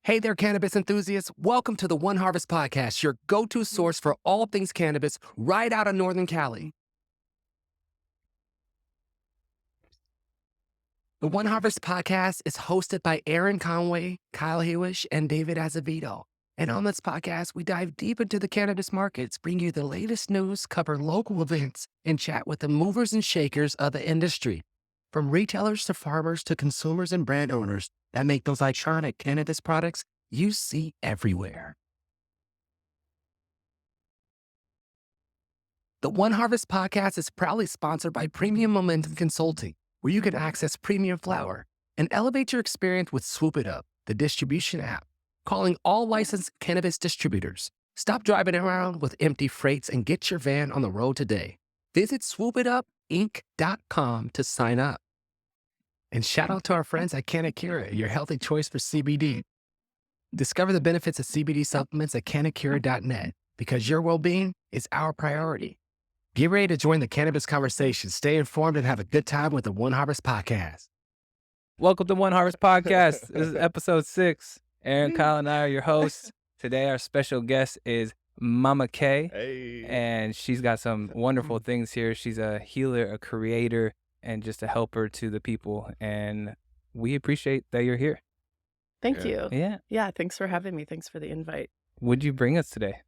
Hey there, cannabis enthusiasts. Welcome to the One Harvest Podcast, your go-to source for all things cannabis right out of Northern Cali. The One Harvest Podcast is hosted by Aaron Conway, Kyle Hewish, and David Azevedo. And on this podcast, we dive deep into the cannabis markets, bring you the latest news, cover local events, and chat with the movers and shakers of the industry. From retailers to farmers to consumers and brand owners that make those iconic cannabis products you see everywhere. The One Harvest Podcast is proudly sponsored by Premium Momentum Consulting, where you can access premium flower and elevate your experience with Swoop It Up, the distribution app, calling all licensed cannabis distributors. Stop driving around with empty freights and get your van on the road today. Visit swoopitupinc.com to sign up. And shout out to our friends at Canacura, your healthy choice for CBD. Discover the benefits of CBD supplements at canacura.net because your well-being is our priority. Get ready to join the cannabis conversation. Stay informed and have a good time with the One Harvest Podcast. Welcome to One Harvest Podcast. This is episode 6. Aaron, Kyle, and I are your hosts. Today, our special guest is Mama K. Hey. And she's got some wonderful things here. She's a healer, a creator, and just a helper to the people. And we appreciate that you're here. Thank you. Yeah. Yeah, thanks for having me. Thanks for the invite. What'd you bring us today?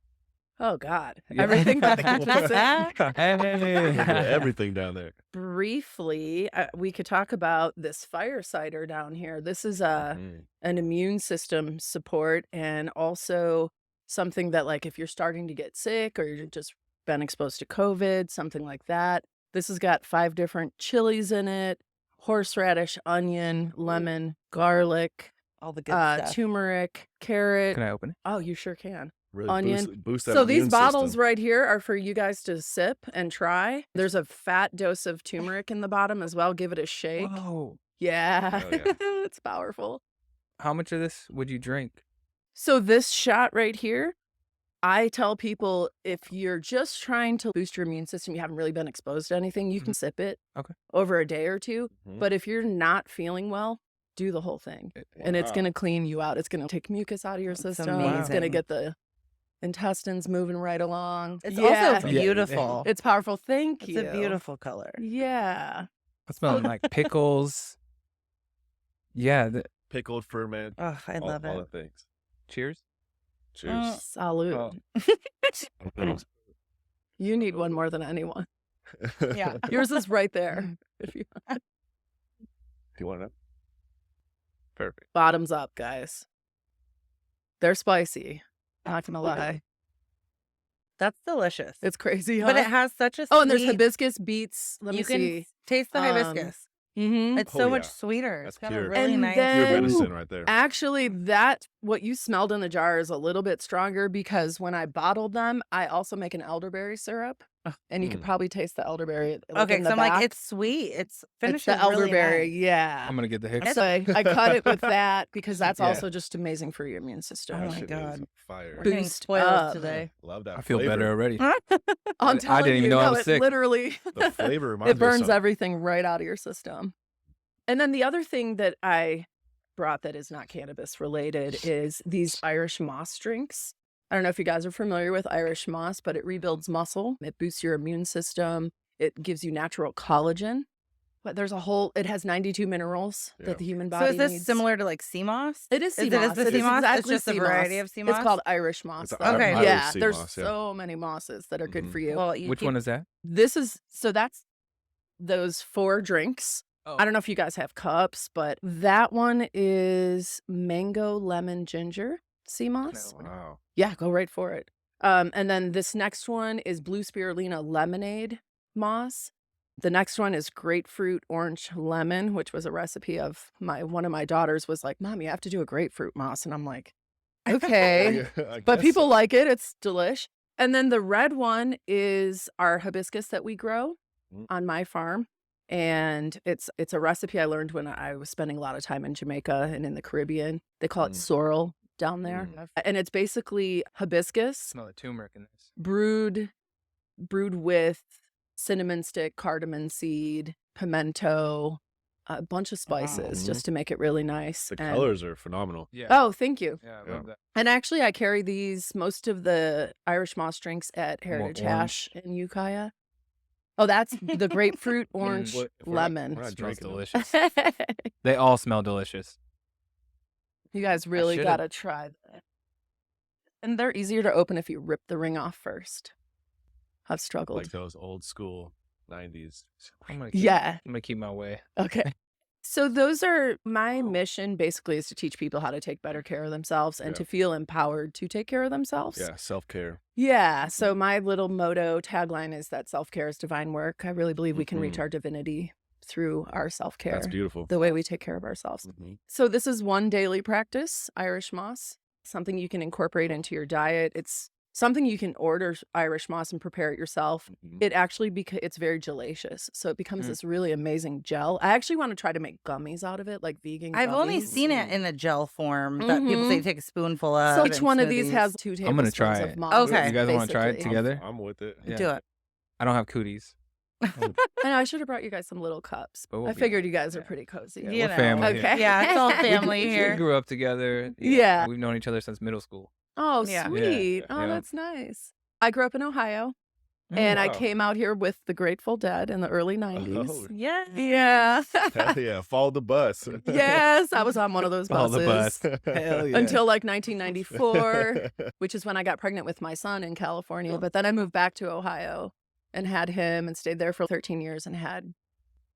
Oh, God. Yeah. Everything but the kitchen. Hey. Everything down there. Briefly, we could talk about this fire cider down here. This is an immune system support and also something that, like, if you're starting to get sick or you've just been exposed to COVID, something like that. This has got 5 different chilies in it: horseradish, onion, lemon, garlic, all the good stuff. turmeric, carrot. Can I open it? Oh, you sure can. Really Onion. boost that So these immune bottles system. right here are for you guys to sip and try. There's a fat dose of turmeric in the bottom as well. Give it a shake. Whoa. Yeah, Oh, yeah. it's powerful. How much of this would you drink? So this shot right here, I tell people if you're just trying to boost your immune system, you haven't really been exposed to anything, you can sip it Okay. over a day or two. Mhm. But if you're not feeling well, do the whole thing. And it's Wow. going to clean you out. It's going to take mucus out of your That's system. It's going to amazing. get the intestines moving right along. It's Yeah. also Yeah. beautiful. It's powerful. Thank It's you. a beautiful color. Yeah. I'm smelling like pickles. Yeah. Pickled ferment. Oh, I love all it. the things. Cheers. Cheers. Salute. Oh. You need one more than anyone. Yeah. Yours is right there. If you Do you want it up? Perfect. bottoms up, guys. They're spicy. Not gonna lie. That's delicious. It's crazy, huh? But it has such a Oh, and there's sweet- hibiscus beets. Let me you can see. taste the Um, hibiscus. Mm-hmm. It's Oh, so yeah. much sweeter. That's It's got pure. a really And nice. then- Pure And- medicine right there. Actually, what you smelled in the jar is a little bit stronger because when I bottled them, I also make an elderberry syrup. And you could probably taste the elderberry. Like, Okay, in so the I'm like, back. it's sweet. It's It's finished the elderberry. Yeah. I'm going to get the hiccups. So I cut it with that because that's Yeah. also just amazing for your immune system. Oh That my shit is God. Fire. We're getting Boost spoiled up. today. Love that. I feel flavor. better already. I'm I telling didn't even you, know I no, was it sick. literally The flavor reminds it me of burns something. everything right out of your system. And then the other thing that I brought that is not cannabis related is these Irish moss drinks. I don't know if you guys are familiar with Irish moss, but it rebuilds muscle. It boosts your immune system. It gives you natural collagen. But it has 92 minerals Yeah. that the human So body is this needs. similar to like sea moss? It is sea Is it moss. the It sea is moss? exactly It's just a sea variety moss. of sea moss? It's called Irish moss. It's though. Okay. Irish Yeah, sea there's moss, yeah. so many mosses that are good Mhm. for you. Well, you Which one is that? That's those 4 drinks. Oh. I don't know if you guys have cups, but that one is mango, lemon, ginger sea moss. Wow. Yeah, go right for it. And then this next one is blue spirulina lemonade moss. The next one is grapefruit orange lemon, which was a recipe of one of my daughters was like, "Mom, you have to do a grapefruit moss." And I'm like, okay. Yeah, I But guess people so. like it. It's delish. And then the red one is our hibiscus that we grow Mm. on my farm. And it's a recipe I learned when I was spending a lot of time in Jamaica and in the Caribbean. They call it Mm. sorrel down there. And it's basically hibiscus Smell the turmeric in this. brewed with cinnamon stick, cardamom seed, pimento, a bunch of spices Mhm. just to make it really nice. The And- colors are phenomenal. Yeah. Oh, thank you. Yeah, I Yeah. love that. And actually, I carry most of the Irish moss drinks at Heritage Hash in Ukiah. Oh, that's the grapefruit, orange, What- if we're lemon. not Smells drinking them. delicious. They all smell delicious. You guys really should've- gotta try that. And they're easier to open if you rip the ring off first. I've struggled. Like those old school 90s. I'm gonna keep, Yeah. I'm gonna keep my way. Okay. So those are my mission basically is to teach people how to take better care of themselves and Yeah. to feel empowered to take care of themselves. Yeah, self-care. Yeah. So my little motto tagline is that self-care is divine work. I really believe we can reach Mhm. our divinity through our self-care. That's beautiful. The way we take care of ourselves. Mhm. So this is one daily practice, Irish moss, something you can incorporate into your diet. It's something you can order Irish moss and prepare it yourself. Mhm. It actually it's very gelacious. So it becomes Mm. this really amazing gel. I actually want to try to make gummies out of it, like vegan I've only gummies. seen it in the gel form that people say take a spoonful of. So each in one of these smoothies. has 2 tablespoons I'm gonna try of it. moss. Okay. You guys want to try it basically. together? I'm with it. Yeah. Do it. I don't have cooties, I know, I should have brought you guys some little cups. but we'll I be- figured you guys are yeah. pretty cozy. You we're know. family. Okay. Yeah, it's all family We here. grew up together. Yeah. We've known each other since middle school. Oh, Yeah. sweet. Yeah. Oh, Yeah. that's nice. I grew up in Ohio, and I wow. came out here with the Grateful Dead in the early 90s. Oh, Yeah. Yeah. hell yeah, follow the bus. Yes, I was on one of those Follow buses. the bus. Hell yeah. Until like 1994, which is when I got pregnant with my son in California. But then I moved back to Ohio and had him and stayed there for 13 years and had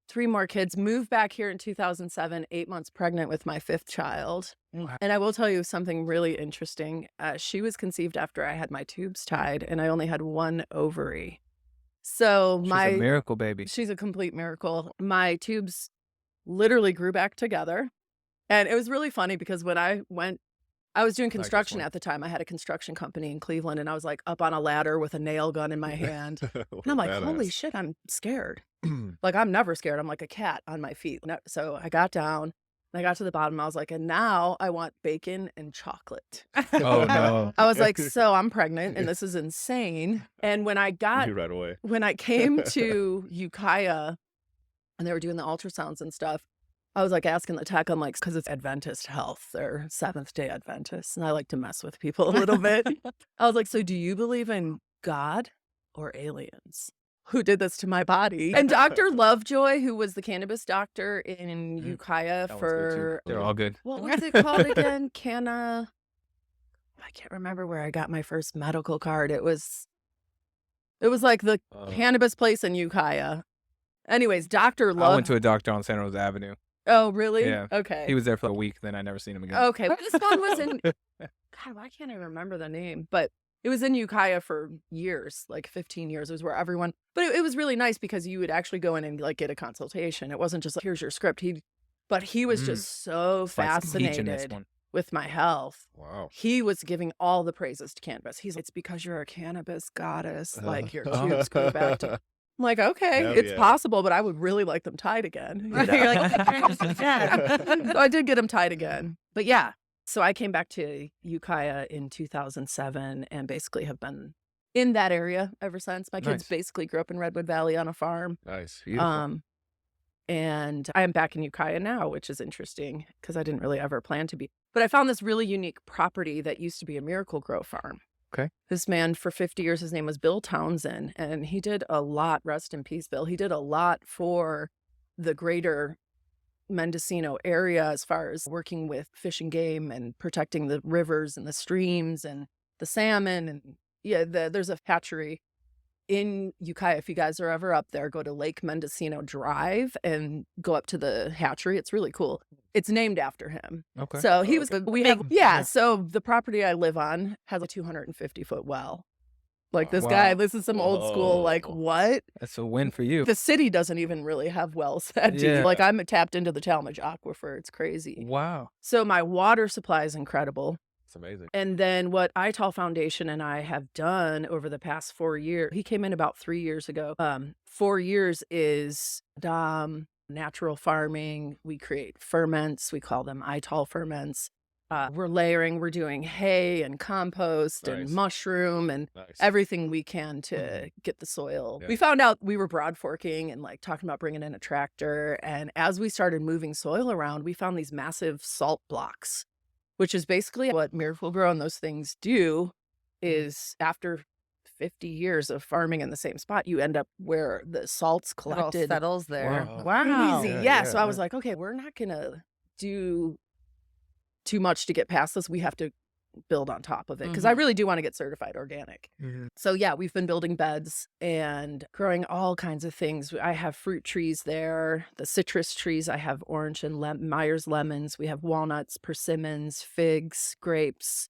3 more kids. Moved back here in 2007, 8 months pregnant with my 5th child. Wow. And I will tell you something really interesting. She was conceived after I had my tubes tied and I only had 1 ovary. So She's a miracle baby. she's a complete miracle. My tubes literally grew back together. And it was really funny because when I was doing this construction one. at the time. I had a construction company in Cleveland and I was like up on a ladder with a nail gun in my hand. And I'm like, holy shit, I'm scared. Like, I'm never scared. I'm like a cat on my feet. So I got down and I got to the bottom. I was like, and now I want bacon and chocolate. Oh no. I was like, so I'm pregnant and this is insane. And when I right away. came to Ukiah and they were doing the ultrasounds and stuff, I was like asking the tech, I'm like, because it's Adventist Health, they're Seventh-day Adventists, and I like to mess with people a little bit. I was like, so do you believe in God or aliens? Who did this to my body? And Dr. Lovejoy, who was the cannabis doctor in Ukiah That one's good, too. for, They're all good. what was it called again? I can't remember where I got my first medical card. It was like the cannabis place in Ukiah. Anyways, Dr. I went Love. to a doctor on San Jose Avenue. Oh, really? Yeah. Okay. He was there for a week, then I never seen him again. Okay. Well, this one was in, God, why can't I remember the name? But it was in Ukiah for years, like 15 years. It was where everyone, but it was really nice because you would actually go in and like get a consultation. It wasn't just like, here's your script. But he was just so It's like teaching this fascinated one. with my health. Wow. He was giving all the praises to cannabis. He's like, it's because you're a cannabis goddess. Like your Oh. tubes go back to. I'm like, okay, Hell it's yeah. possible, but I would really like them tied again. you know? You're like, yeah. So I did get them tied again. But yeah, so I came back to Ukiah in 2007 and basically have been in that area ever since. My kids Nice. basically grew up in Redwood Valley on a farm. Nice. Beautiful. And I am back in Ukiah now, which is interesting because I didn't really ever plan to be. But I found this really unique property that used to be a Miracle Grow farm. Okay. This man for 50 years, his name was Bill Townsend, and he did a lot, rest in peace, Bill. He did a lot for the greater Mendocino area as far as working with fish and game and protecting the rivers and the streams and the salmon. And yeah, there's a hatchery in Ukiah. If you guys are ever up there, go to Lake Mendocino Drive and go up to the hatchery. It's really cool. It's named after him. Okay. So he was, Yeah. so the property I live on has a 250-foot well. Like this Wow. guy, this is some old school, like Whoa. what? That's a win for you. The city doesn't even really have wells that deep. Yeah. Like I'm tapped into the Talmadge Aquifer. It's crazy. Wow. So my water supply is incredible. It's amazing. And then what ITAL Foundation and I have done over the past 4 years, he came in about 3 years ago. 4 years is natural farming. We create ferments. We call them ITAL ferments. We're layering, we're doing hay and compost and Nice. mushroom and Nice. everything we can to get the soil. Yeah. We found out we were broad forking and like talking about bringing in a tractor. And as we started moving soil around, we found these massive salt blocks, which is basically what Miracle Grow and those things do. Is after 50 years of farming in the same spot, you end up where the salt's It all collected. settles there. Wow. Wow. Crazy. Yeah, Yeah. yeah, So I was yeah. like, okay, we're not going to do too much to get past this. We have to build on top of it because I really do want to get certified organic. So yeah, we've been building beds and growing all kinds of things. I have fruit trees there, the citrus trees. I have orange and Myers lemons. We have walnuts, persimmons, figs, grapes.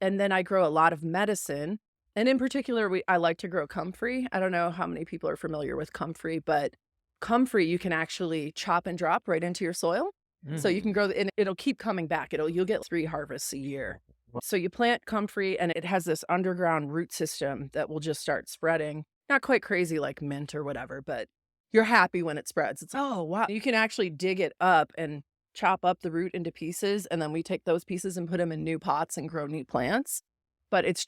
And then I grow a lot of medicine. And in particular, I like to grow comfrey. I don't know how many people are familiar with comfrey, but comfrey you can actually chop and drop right into your soil. So you can grow, and it'll keep coming back. You'll get 3 harvests a year. So you plant comfrey, and it has this underground root system that will just start spreading. Not quite crazy like mint or whatever, but you're happy when it spreads. It's, oh, wow. You can actually dig it up and chop up the root into pieces, and then we take those pieces and put them in new pots and grow new plants. But it's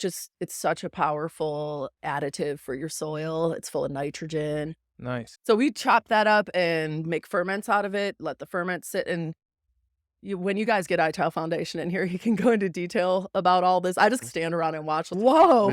such a powerful additive for your soil. It's full of nitrogen. Nice. So we chop that up and make ferments out of it, let the ferment sit. And when you guys get iTile Foundation in here, you can go into detail about all this. I just stand around and watch. Whoa.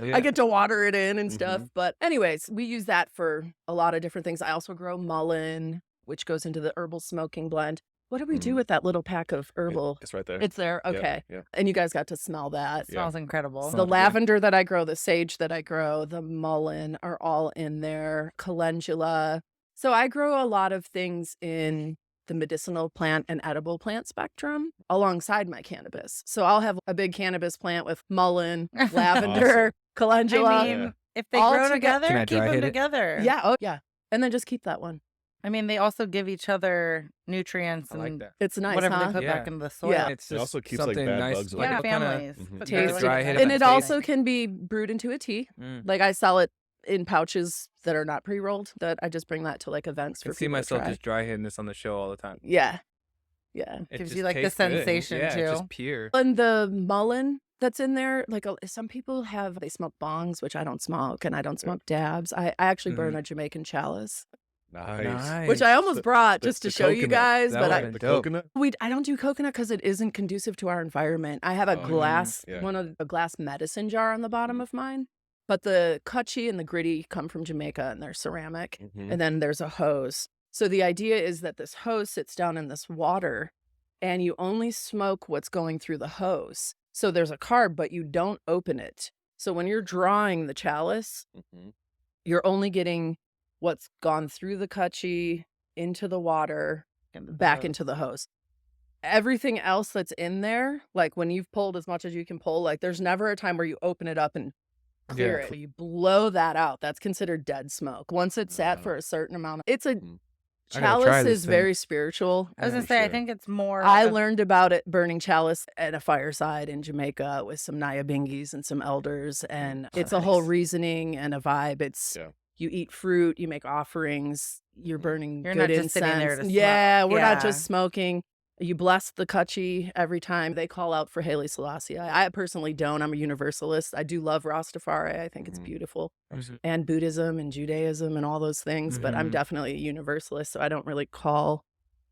I get to water it in and stuff. But anyways, we use that for a lot of different things. I also grow mullein, which goes into the herbal smoking blend. What do we do with that little pack of herbal? It's right there. It's there? Yeah, Okay. yeah. And you guys got to smell that. It smells incredible. The lavender that I grow, the sage that I grow, the mullein are all in there, calendula. So I grow a lot of things in the medicinal plant and edible plant spectrum alongside my cannabis. So I'll have a big cannabis plant with mullein, lavender, calendula. I mean, if they all grow together. Can I together, keep dry them hit it? together. Yeah. Oh, yeah. And then just keep that one. I mean, they also give each other nutrients I like and that. It's nice, whatever huh? they put back Yeah. into the soil. Yeah. It's It just also keeps, like, something bad nice. bugs Like Yeah, what kinda families. Mhm. Put tastes garlic dry in hit it. it And back it to also can be brewed into a tea. Like I sell it in pouches that are not pre-rolled. That I just bring that to like events I for can see people to myself try. just dry hitting this on the show all the time. Yeah. Yeah. It Gives just you, like, the tastes good. sensation, Yeah, it's too. just pure. And the mullein that's in there, like some people they smoke bongs, which I don't smoke, and I don't smoke dabs. I actually burn a Jamaican chalice, Nice. which I almost brought the- just to the show you coconut. guys, That but would've been The dope. coconut? I don't do coconut because it isn't conducive to our environment. I have a Oh, glass, yeah. a glass medicine jar on the bottom of mine, but the kutchi and the gritty come from Jamaica and they're ceramic. And then there's a hose. So the idea is that this hose sits down in this water and you only smoke what's going through the hose. So there's a carb, but you don't open it. So when you're drawing the chalice, you're only getting what's gone through the kutchi into the water, back into the hose. Everything else that's in there, like when you've pulled as much as you can pull, like there's never a time where you open it up and clear Yeah. it. You blow that out. That's considered dead smoke. Once it's sat for a certain amount, it's a I gotta try chalice this is thing. very spiritual. I was going to say, I think it's more. I of- learned about it burning chalice at a fireside in Jamaica with some Nyabingis and some elders, and it's a whole reasoning and a vibe. It's you eat fruit, you make offerings, you're burning You're good not just incense. sitting there to smoke. Yeah, we're not Yeah. just smoking. You bless the kutchi every time they call out for Haile Selassie. I personally don't. I'm a universalist. I do love Rastafari. I think it's beautiful. And Buddhism and Judaism and all those things, but I'm definitely a universalist, so I don't really call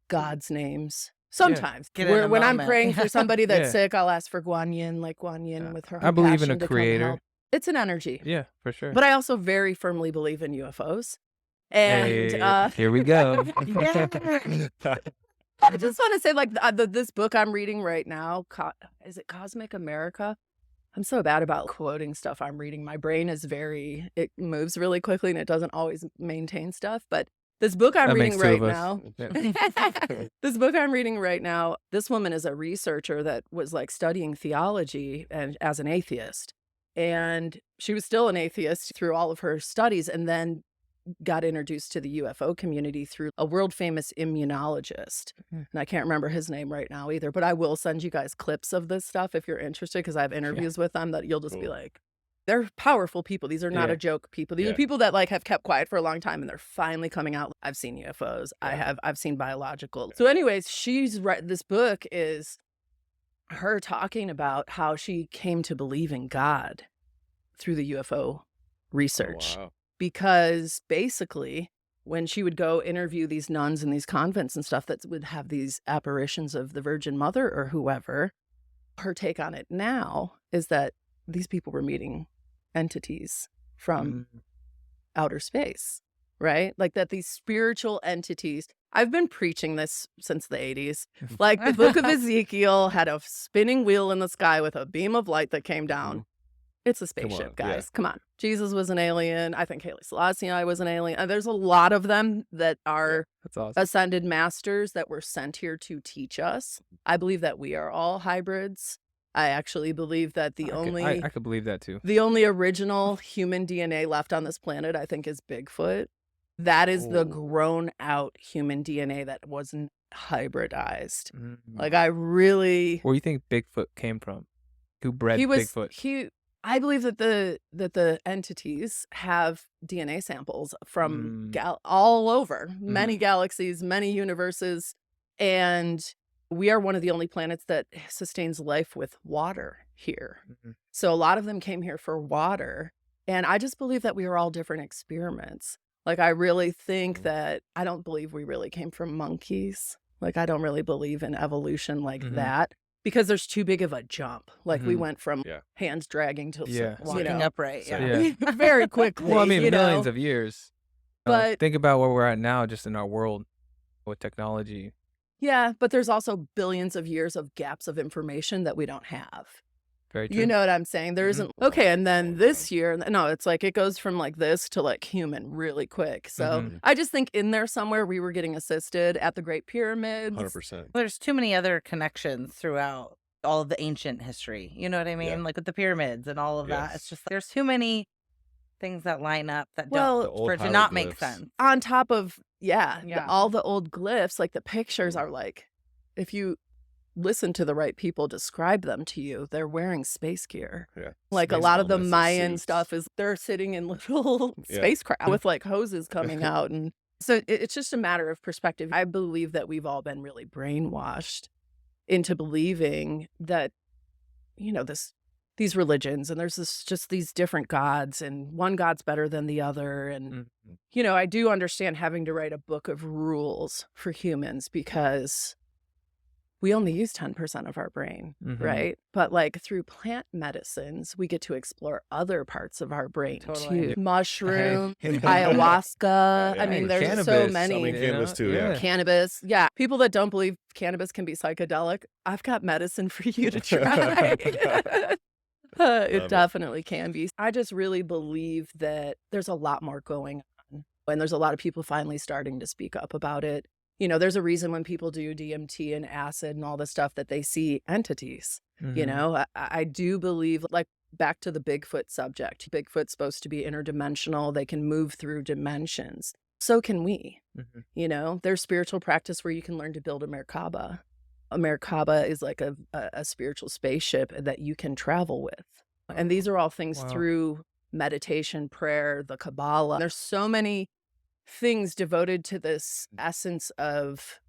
God's names. Sometimes. Get in a When I'm moment. praying for somebody that's Yeah. sick, I'll ask for Guan Yin, like Guan Yin with her I believe in compassion a to come creator. help. It's an energy. Yeah, for sure. But I also very firmly believe in UFOs. And Hey, here we go. I just want to say, like, this book I'm reading right now, is it Cosmic America? I'm so bad about quoting stuff I'm reading. My brain is it moves really quickly and it doesn't always maintain stuff. But this book I'm That reading makes two right of us. now, this book I'm reading right now, this woman is a researcher that was like studying theology and as an atheist. And she was still an atheist through all of her studies and then got introduced to the UFO community through a world famous immunologist. And I can't remember his name right now either, but I will send you guys clips of this stuff if you're interested, because I have interviews with them that you'll just be like, they're powerful people. These are not a joke people. These are people that like have kept quiet for a long time and they're finally coming out. I've seen UFOs. I've seen biological. So anyways, she's this book is her talking about how she came to believe in God through the UFO research. wow. Because basically, when she would go interview these nuns in these convents and stuff that would have these apparitions of the Virgin Mother or whoever, her take on it now is that these people were meeting entities from outer space, right? Like that these spiritual entities. I've been preaching this since the 80s. Like the book of Ezekiel had a spinning wheel in the sky with a beam of light that came down. It's a spaceship, on, guys. yeah. Come on. Jesus was an alien. I think Haile Selassie was an alien. And there's a lot of them that are That's awesome. ascended masters that were sent here to teach us. I believe that we are all hybrids. I actually believe that I could believe that too. the only original human DNA left on this planet, I think, is Bigfoot. That is the grown out human DNA that wasn't hybridized. Like I really Where do you think Bigfoot came from? Who bred Bigfoot? I believe that the entities have DNA samples from all over, many galaxies, many universes, and we are one of the only planets that sustains life with water here. So a lot of them came here for water, and I just believe that we are all different experiments. Like I really think that I don't believe we really came from monkeys. Like I don't really believe in evolution like that. Because there's too big of a jump. Like we went from hands dragging to walking upright. Very quickly. Well, I mean, millions of years. But think about where we're at now, just in our world with technology. Yeah, but there's also billions of years of gaps of information that we don't have. Very true. You know what I'm saying? There isn't okay, and then this year, no, it's like it goes from like this to like human really quick. So I just think in there somewhere we were getting assisted at the Great Pyramids. 100%. There's too many other connections throughout all of the ancient history. You know what I mean? Yeah. Like with the pyramids and all of that. It's just there's too many things that line up that don't for it to not make sense. On top of all the old glyphs, like the pictures are like, if you listen to the right people describe them to you, they're wearing space gear. Yeah. Like Space a lot of the helmets and Mayan suits. stuff is they're sitting in little spacecraft with like hoses coming out. And so it's just a matter of perspective. I believe that we've all been really brainwashed into believing that, you know, these religions and there's just these different gods and one god's better than the other. And, you know, I do understand having to write a book of rules for humans because we only use 10% of our brain, right? But like through plant medicines, we get to explore other parts of our brain too. Mushroom, ayahuasca. I mean, there's cannabis. so many. I mean, cannabis too, yeah. Cannabis. Yeah. People that don't believe cannabis can be psychedelic, I've got medicine for you to try. It definitely can be. I just really believe that there's a lot more going on. And there's a lot of people finally starting to speak up about it. You know, there's a reason when people do DMT and acid and all this stuff that they see entities. You know, I do believe, like, back to the Bigfoot subject. Bigfoot's supposed to be interdimensional. They can move through dimensions. So can we. You know, there's spiritual practice where you can learn to build a Merkaba. A Merkaba is like a spiritual spaceship that you can travel with. And these are all things through meditation, prayer, the Kabbalah. There's so many things devoted to this essence of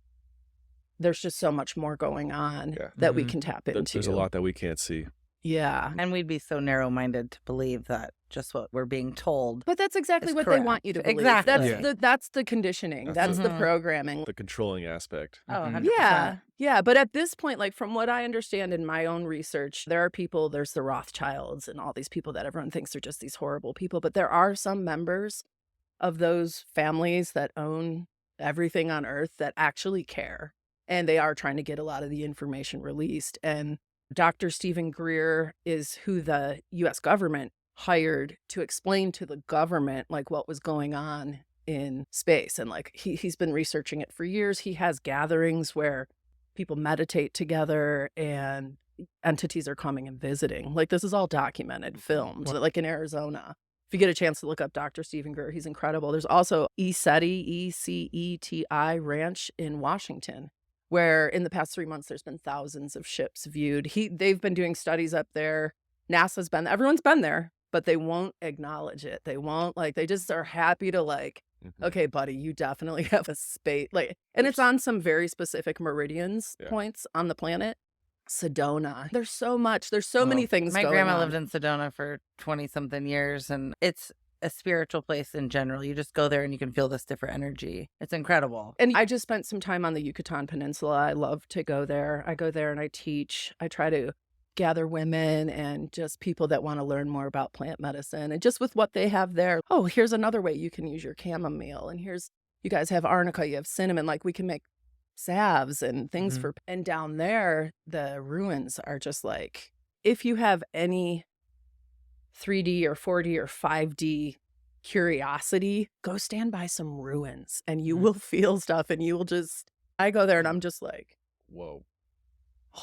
there's just so much more going on that we can tap into. There's a lot that we can't see. Yeah. And we'd be so narrow-minded to believe that just what we're being told. But that's exactly is what correct. they want you to believe. Exactly. That's the conditioning. That's the programming. The controlling aspect. Oh, 100%. Yeah. But at this point, like from what I understand in my own research, there are people, there's the Rothschilds and all these people that everyone thinks are just these horrible people. But there are some members of those families that own everything on earth that actually care. And they are trying to get a lot of the information released. And Dr. Stephen Greer is who the U.S. government hired to explain to the government like what was going on in space. And like he's been researching it for years. He has gatherings where people meditate together and entities are coming and visiting. Like this is all documented, filmed, like in Arizona. If you get a chance to look up Dr. Stephen Greer, he's incredible. There's also ECETI, ECETI Ranch in Washington, where in the past 3 months, there's been thousands of ships viewed. They've been doing studies up there. NASA's been, everyone's been there, but they won't acknowledge it. They won't, like, they just are happy to like, okay, buddy, you definitely have a space, like, and it's on some very specific meridians points on the planet. Sedona. There's so much. There's so many things My going grandma on. lived in Sedona for 20-something years, and it's a spiritual place in general. You just go there and you can feel this different energy. It's incredible. And I just spent some time on the Yucatan Peninsula. I love to go there. I go there and I teach. I try to gather women and just people that want to learn more about plant medicine and just with what they have there. Oh, here's another way you can use your chamomile. And you guys have arnica, you have cinnamon, like we can make salves and things and down there, the ruins are just like, if you have any 3D or 4D or 5D curiosity, go stand by some ruins and you will feel stuff and you will I go there and I'm just like, whoa,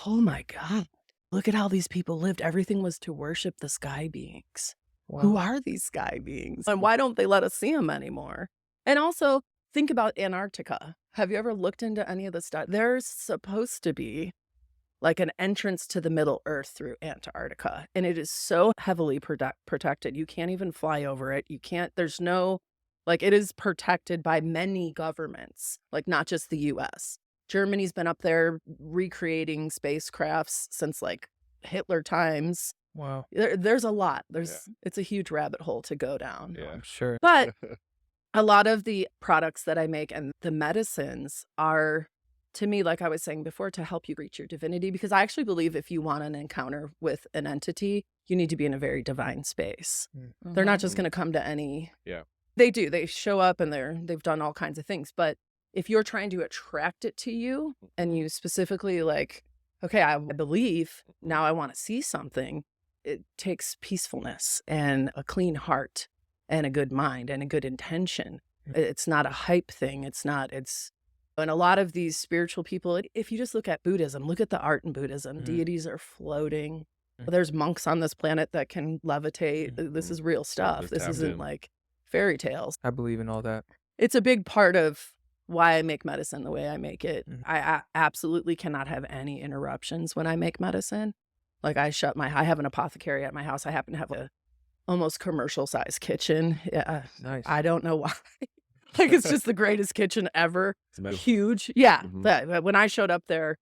oh my God, look at how these people lived. Everything was to worship the sky beings. Wow. Who are these sky beings? And why don't they let us see them anymore? And also think about Antarctica. Have you ever looked into any of the stuff? There's supposed to be like an entrance to the Middle Earth through Antarctica. And it is so heavily protected. You can't even fly over it. It is protected by many governments, like not just the US. Germany's been up there recreating spacecrafts since like Hitler times. Wow. There's a lot. It's a huge rabbit hole to go down. Yeah, I'm sure. But a lot of the products that I make and the medicines are, to me, like I was saying before, to help you reach your divinity, because I actually believe if you want an encounter with an entity, you need to be in a very divine space. Mm-hmm. They're not just going to come to any. Yeah. They do. They show up and they've done all kinds of things. But if you're trying to attract it to you and you specifically like, okay, I believe, now I want to see something, it takes peacefulness and a clean heart and a good mind and a good intention. It's not a hype thing. And a lot of these spiritual people, if you just look at Buddhism, look at the art in Buddhism, deities are floating. There's monks on this planet that can levitate. This is real stuff. This isn't like fairy tales. I believe in all that. It's a big part of why I make medicine the way I make it. I absolutely cannot have any interruptions when I make medicine. Like I have an apothecary at my house. I happen to have a almost commercial size kitchen. Yeah. Nice. I don't know why. Like it's just the greatest kitchen ever. Huge. Yeah. But when I showed up there,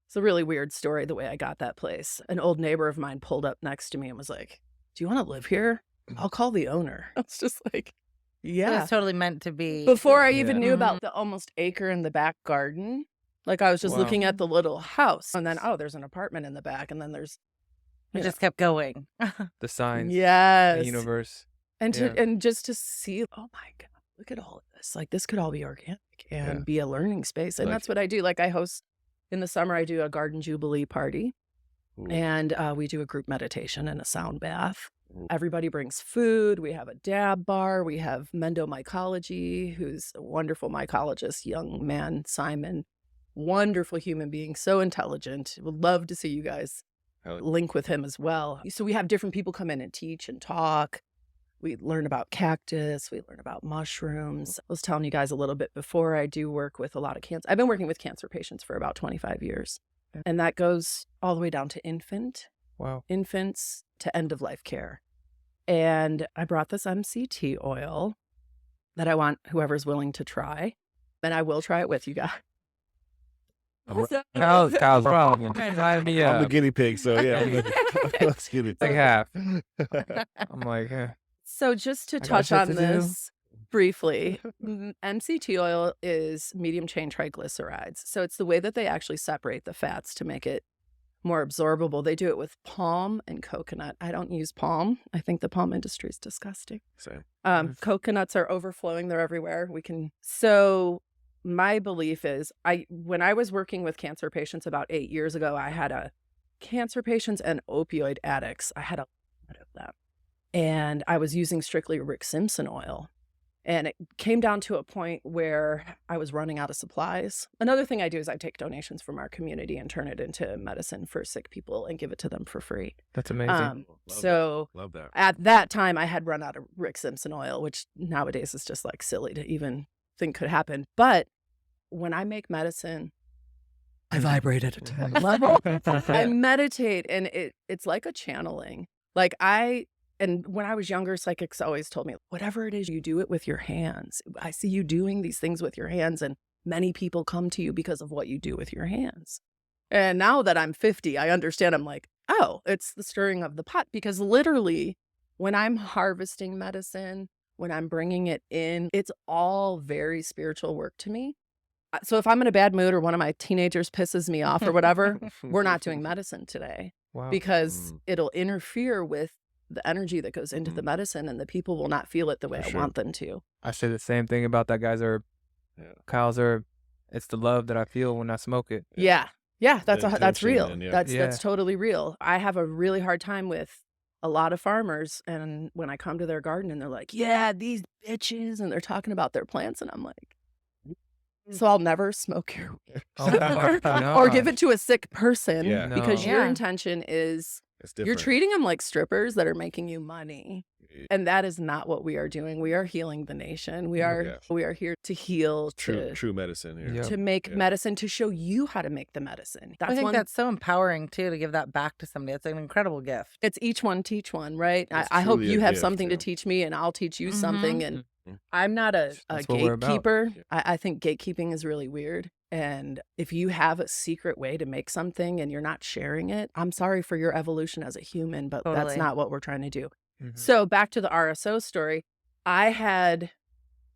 it's a really weird story the way I got that place. An old neighbor of mine pulled up next to me and was like, "Do you want to live here? I'll call the owner." I was just like, yeah. It's totally meant to be. Before I even knew about the almost acre in the back garden, like I was just looking at the little house and then, there's an apartment in the back. And then there's. It just kept going. The signs. Yes. The universe. And just to see, oh my God, look at all of this. Like this could all be organic and be a learning space. And that's what I do. Like I host, in the summer, I do a garden jubilee party. Ooh. And we do a group meditation and a sound bath. Ooh. Everybody brings food. We have a dab bar. We have Mendo Mycology, who's a wonderful mycologist, young man, Simon, wonderful human being, so intelligent. Would love to see you guys link with him as well. So we have different people come in and teach and talk. We learn about cactus. We learn about mushrooms. I was telling you guys a little bit before, I do work with a lot of cancer. I've been working with cancer patients for about 25 years. And that goes all the way down to infants to end of life care. And I brought this MCT oil that I want whoever's willing to try. And I will try it with you guys. Kyle's wrong. I'm the guinea pig, so yeah. Let's get it. Like half. I'm like, So just to touch on this briefly, MCT oil is medium chain triglycerides. So it's the way that they actually separate the fats to make it more absorbable. They do it with palm and coconut. I don't use palm. I think the palm industry is disgusting. Same. Coconuts are overflowing. They're everywhere. So my belief is when I was working with cancer patients about 8 years ago, I had cancer patients and opioid addicts. I had a lot of them. And I was using strictly Rick Simpson oil. And it came down to a point where I was running out of supplies. Another thing I do is I take donations from our community and turn it into medicine for sick people and give it to them for free. That's amazing. Love that. At that time, I had run out of Rick Simpson oil, which nowadays is just like silly to even think could happen. But when I make medicine, I vibrate at a different level. I meditate, and it's like a channeling. And when I was younger, psychics always told me, whatever it is, you do it with your hands. I see you doing these things with your hands, and many people come to you because of what you do with your hands. And now that I'm 50, I understand. I'm like, oh, it's the stirring of the pot. Because literally, when I'm harvesting medicine, when I'm bringing it in, it's all very spiritual work to me. So if I'm in a bad mood or one of my teenagers pisses me off or whatever, we're not doing medicine today Wow. because it'll interfere with the energy that goes into the medicine, and the people will not feel it the way I want them to. I say the same thing about that guy's herb. Kyle's herb. It's the love that I feel when I smoke it. Yeah. That's real. And, That's totally real. I have a really hard time with a lot of farmers, and when I come to their garden and they're like, yeah, these bitches, and they're talking about their plants, and I'm like, so I'll never smoke your or give it to a sick person because your intention is you're treating them like strippers that are making you money. And that is not what we are doing. We are healing the nation. We are here to heal, true medicine here. to make medicine, to show you how to make the medicine. I think that's so empowering too, to give that back to somebody. It's an incredible gift. It's each one teach one, right? I hope you have something to teach me, and I'll teach you something. And I'm not a gatekeeper. I think gatekeeping is really weird. And if you have a secret way to make something and you're not sharing it, I'm sorry for your evolution as a human, but that's not what we're trying to do. So back to the RSO story, I had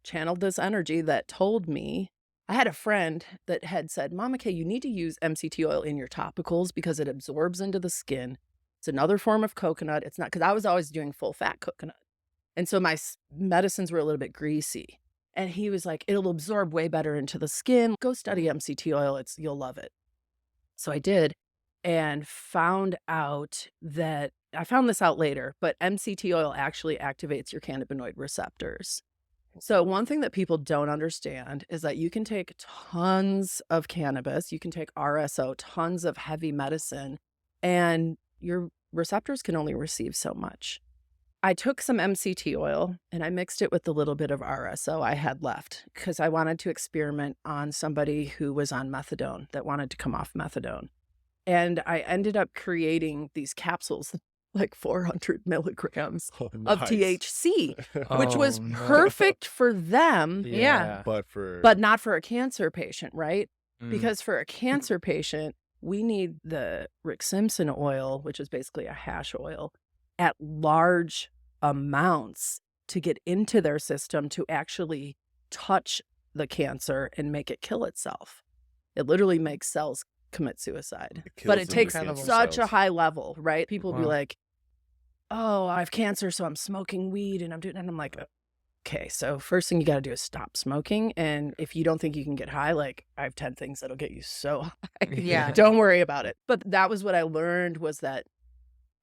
channeled this energy that told me, I had a friend that had said, Mama Kay, you need to use MCT oil in your topicals because it absorbs into the skin. It's another form of coconut. It's not, because I was always doing full fat coconut. And so my medicines were a little bit greasy. And he was like, it'll absorb way better into the skin. Go study MCT oil. You'll love it. So I did, and found out that, I found this out later, but MCT oil actually activates your cannabinoid receptors. So one thing that people don't understand is that you can take tons of cannabis, you can take RSO, tons of heavy medicine, and your receptors can only receive so much. I took some MCT oil and I mixed it with a little bit of RSO I had left because I wanted to experiment on somebody who was on methadone, that wanted to come off methadone. And I ended up creating these capsules, like 400 milligrams of THC, which was perfect for them. But not for a cancer patient, right? Because for a cancer patient, we need the Rick Simpson oil, which is basically a hash oil, at large amounts to get into their system to actually touch the cancer and make it kill itself. It literally makes cells commit suicide, but it takes such a high level, right? People be like, oh, I have cancer, so I'm smoking weed and I'm doing, and I'm like, okay, so first thing you got to do is stop smoking. And if you don't think you can get high, like, I have 10 things that'll get you so high. Don't worry about it. But that was what I learned, was that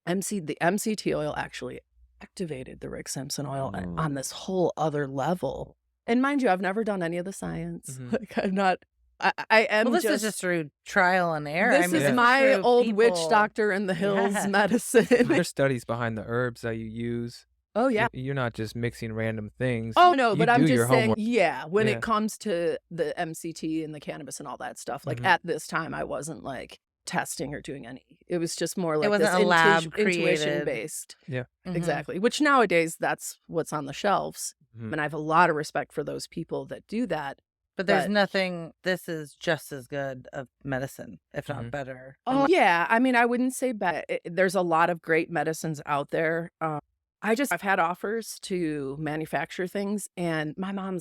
the MCT oil actually activated the Rick Simpson oil on this whole other level. And mind you, I've never done any of the science. Like, I'm not, I am this is just through trial and error. This is my old witch doctor in the hills medicine. There's studies behind the herbs that you use. Oh, yeah. You're not just mixing random things. Oh, no, but I'm just saying, homework. when it comes to the MCT and the cannabis and all that stuff, like at this time, I wasn't like testing or doing any. It was just more like, it wasn't this a lab intuition based. Yeah. Exactly. Which nowadays, that's what's on the shelves. And I have a lot of respect for those people that do that. But there's nothing, this is just as good of medicine, if not better. Oh, yeah. I mean, I wouldn't say bad. There's a lot of great medicines out there. I've had offers to manufacture things, and my mom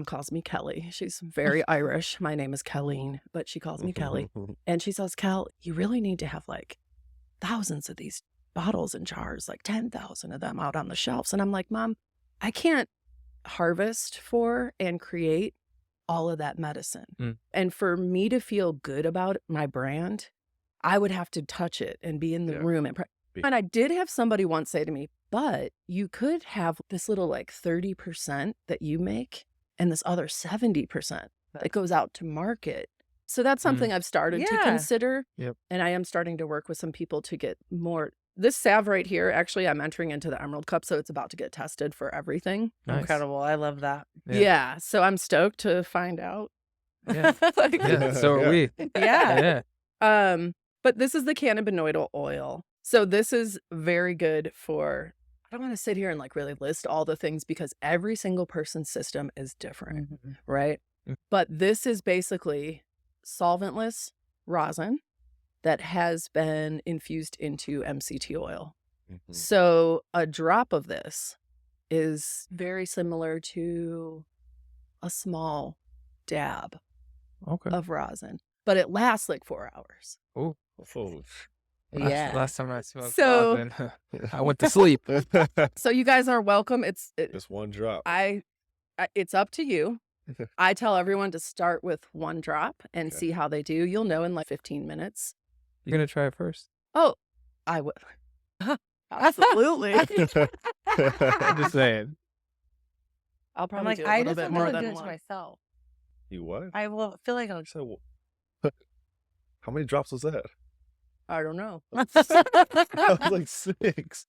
calls me Kelly. She's very Irish. My name is Kelleen, but she calls me Kelly. And she says, Kel, you really need to have like thousands of these bottles and jars, like 10,000 of them out on the shelves. And I'm like, Mom, I can't harvest for and create all of that medicine. And for me to feel good about my brand, I would have to touch it and be in the room. And I did have somebody once say to me, but you could have this little like 30% that you make and this other 70% that goes out to market. So that's something I've started to consider. And I am starting to work with some people to get more. This salve right here, actually, I'm entering into the Emerald Cup, so it's about to get tested for everything. Nice. Incredible. I love that. Yeah. So I'm stoked to find out. So are we. But this is the cannabinoidal oil. So this is very good for, I don't want to sit here and like really list all the things because every single person's system is different, right? But this is basically solventless rosin. that has been infused into MCT oil. Mhm. So a drop of this is very similar to a small dab Okay. of rosin, but it lasts like 4 hours. Oh, Oh. Yeah. last time I smoked So- rosin, I went to sleep. So you guys are welcome. Just one drop. It's up to you. I tell everyone to start with 1 drop and Okay. see how they do. You'll know in like 15 minutes. You're gonna try it first. Oh, I would. Absolutely. I'm just saying. I'll I'm probably like, do a I little just bit want more to than do it to one. myself. You what? I will feel like I'll. So, how many drops was that? I don't know. I was like 6.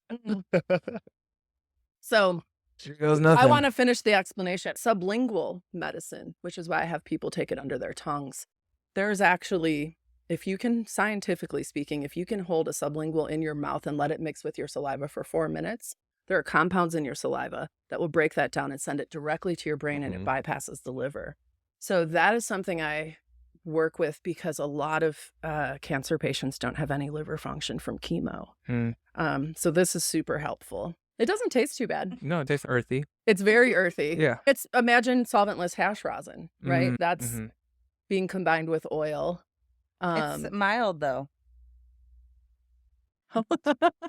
So Here goes nothing. I want to finish the explanation. Sublingual medicine, which is why I have people take it under their tongues. There's actually, if you can, scientifically speaking, if you can hold a sublingual in your mouth and let it mix with your saliva for 4 minutes, there are compounds in your saliva that will break that down and send it directly to your brain, and it bypasses the liver. So that is something I work with because a lot of cancer patients don't have any liver function from chemo. So this is super helpful. It doesn't taste too bad. No, it tastes earthy. It's very earthy. Yeah. It's, imagine solventless hash rosin, right? Mhm, That's mhm. being combined with oil. It's mild though.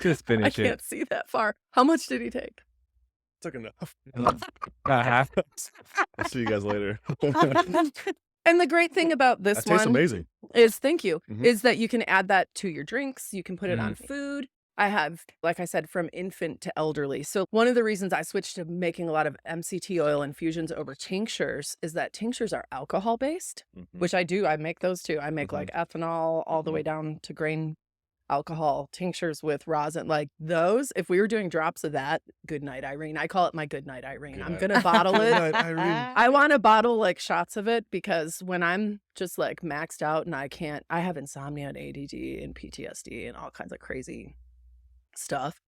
Just I finish can't it. see that far. How much did he take? Took enough. About half. I'll see you guys later. And the great thing about this That tastes one amazing. is, thank you, Mhm. is that you can add that to your drinks. You can put it on food. I have, like I said, from infant to elderly. So one of the reasons I switched to making a lot of MCT oil infusions over tinctures is that tinctures are alcohol based, Mhm. which I do. I make those too. I make like ethanol all the way down to grain alcohol tinctures with rosin. Like those, if we were doing drops of that, good night, Irene. I call it my good night, Irene. Good I'm night. going to bottle it. Good night, Irene. I want to bottle like shots of it because when I'm just like maxed out and I have insomnia and ADD and PTSD and all kinds of crazy stuff.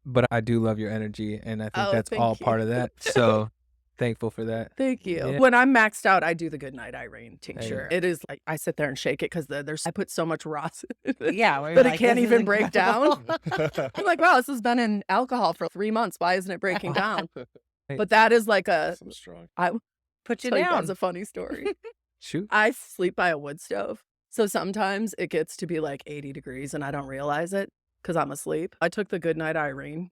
But I do love your energy, and I think Oh, that's thank all part you. of that. So thankful for that. Thank you. Yeah. When I'm maxed out, I do the good night, Irene There you tincture. go. It is like I sit there and shake it because I put so much rosin in it Yeah, where you're that it like, can't "This is even break down. incredible." I'm like, wow, this has been in alcohol for 3 months. Why isn't it breaking down? Hey. But that is like Some strong. Put you tell you down. guys a funny story. Shoot. I sleep by a wood stove. So sometimes it gets to be like 80 degrees and I don't realize it because I'm asleep. I took the good night Irene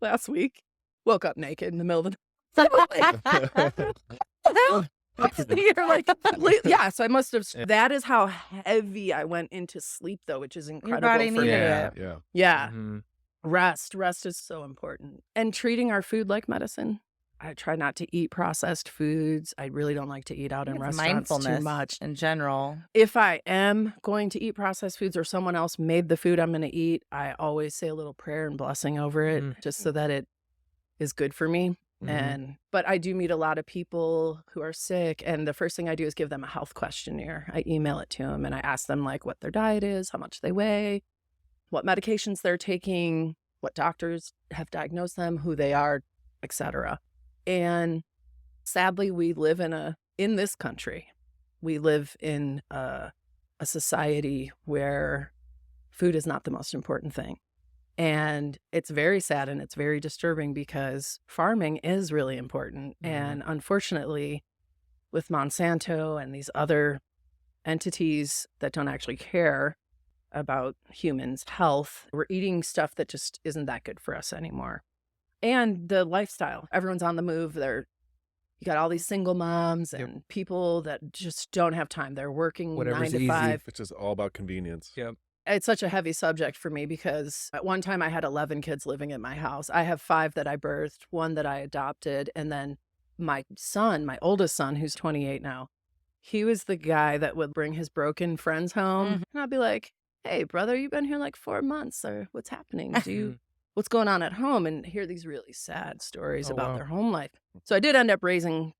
last week, woke up naked in the middle of the You're like, yeah, so I must have, that is how heavy I went into sleep though, which is incredible body for needed me. Yeah. it. Yeah. Yeah. Mhm. Rest is so important. And treating our food like medicine. I try not to eat processed foods. I really don't like to eat out in It's restaurants too mindfulness much. in general. If I am going to eat processed foods or someone else made the food I'm going to eat, I always say a little prayer and blessing over it just so that it is good for me. But I do meet a lot of people who are sick, and the first thing I do is give them a health questionnaire. I email it to them and I ask them like what their diet is, how much they weigh, what medications they're taking, what doctors have diagnosed them, who they are, etc. And sadly, we live in this country, we live in a society where food is not the most important thing. And it's very sad and it's very disturbing because farming is really important. And unfortunately, with Monsanto and these other entities that don't actually care about humans' health, we're eating stuff that just isn't that good for us anymore. And the lifestyle, everyone's on the move. You got all these single moms and people that just don't have time. They're working Whatever's 9 to easy. 5. It's just all about convenience. Yep. It's such a heavy subject for me because at one time I had 11 kids living in my house. I have 5 that I birthed, 1 that I adopted, and then my son, my oldest son, who's 28 now, he was the guy that would bring his broken friends home. And I'd be like, hey, brother, you've been here like 4 months. Or what's happening? What's going on at home? And hear these really sad stories about their home life. So I did end up raising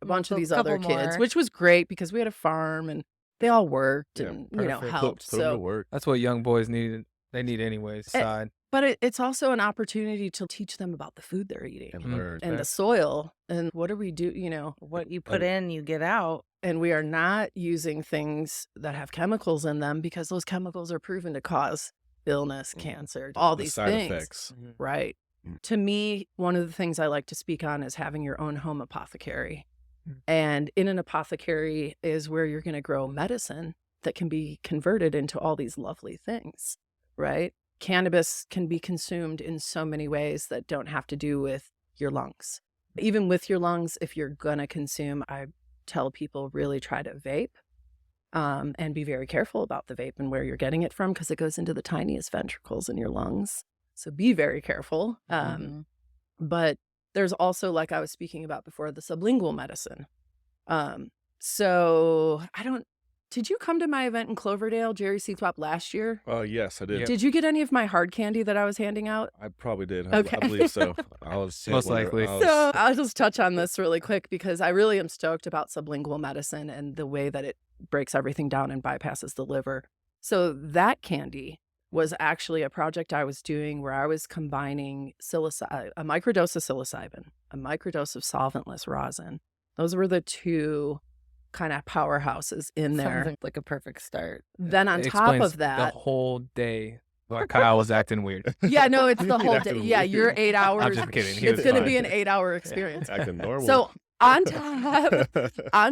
a bunch of these other kids, which was great because we had a farm and they all worked and, perfect. helped. Put 'em to So work. That's what young boys need. They need anyways. Eh, Side. But it's also an opportunity to teach them about the food they're eating And Mm. learn. and the soil and what do we do, What you put in, you get out. and we are not using things that have chemicals in them because those chemicals are proven to cause illness, cancer, all The these side things. effects. Right. Mm. To me, one of the things I like to speak on is having your own home apothecary. Mm. And in an apothecary is where you're going to grow medicine that can be converted into all these lovely things, right? Cannabis can be consumed in so many ways that don't have to do with your lungs. Even with your lungs, if you're going to consume, I tell people really try to vape. And be very careful about the vape and where you're getting it from because it goes into the tiniest ventricles in your lungs. So be very careful. But there's also, like I was speaking about before, the sublingual medicine. So did you come to my event in Cloverdale, Jerry C. Swap, last year? Oh, yes, I did. Yep. Did you get any of my hard candy that I was handing out? I probably did. Okay. I believe so. I was Most likely. So I'll just touch on this really quick because I really am stoked about sublingual medicine and the way that it breaks everything down and bypasses the liver. So that candy was actually a project I was doing where I was combining a microdose of psilocybin, a microdose of solventless rosin. Those were the two kind of powerhouses in there. Sounds like a perfect start. Then on It top explains of that, the whole day. Like Kyle was acting weird. yeah, no, it's the You're whole day. acting Yeah, weird. you're 8 hours. I'm just kidding. He It's was going to fine. be an 8-hour experience. Acting normal. So on